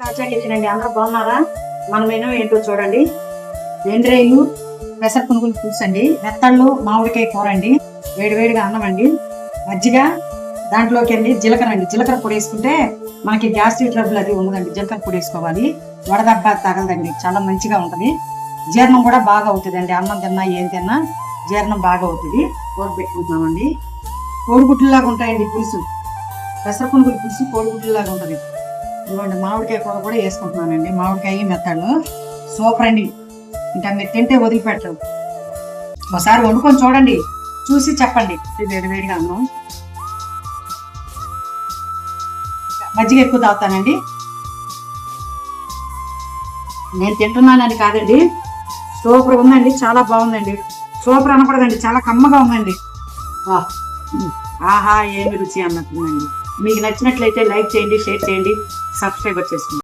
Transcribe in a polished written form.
ఆచార్యండి అందరూ బాగున్నారా? మన మెనూ ఏంటో చూడండి. ఎండ్రేలు పెసర పునుగులు పులుసు అండి, మెత్తళ్ళు మామిడికాయ కూర అండి, వేడివేడిగా అన్నం అండి, మజ్జిగ, దాంట్లోకి అండి జీలకర్ర అండి. జీలకర్ర పొడి వేసుకుంటే మనకి గ్యాస్ట్రిక్ ట్రబుల్ అది ఉండదండి. జీలకర్ర పొడి వేసుకోవాలి, వడదెబ్బ తగలదండి, చాలా మంచిగా ఉంటుంది. జీర్ణం కూడా బాగా అవుతుంది అండి. అన్నం తిన్నా ఏం తిన్నా జీర్ణం బాగా అవుతుంది. కూర పెట్టుకుంటున్నామండి. కోడిగుడ్లులాగా ఉంటాయండి పులుసు, పెసర పునుగులు పులుసు కోడిగుడ్లులాగా ఉంటుంది. ఇదిగోండి మామిడికాయ కూర కూడా వేసుకుంటున్నానండి. మామిడికాయ మెత్తళ్ళు సూపర్ అండి, ఇంకా మీరు తింటే వదిలిపెట్టరు. ఒకసారి వండుకొని చూడండి, చూసి చెప్పండి. ఇది వేడివేడిగా అన్నం, మజ్జిగ ఎక్కువ తాగుతానండి. నేను తింటున్నానని కాదండి, సూపర్ ఉందండి, చాలా బాగుందండి. సూపర్ అనకూడదండి, చాలా కమ్మగా ఉందండి. ఆహా ఏమి రుచి అన్నట్టుందండి. మీకు నచ్చినట్లయితే లైక్ చేయండి, షేర్ చేయండి, సబ్స్క్రైబ్ చేసుకోండి.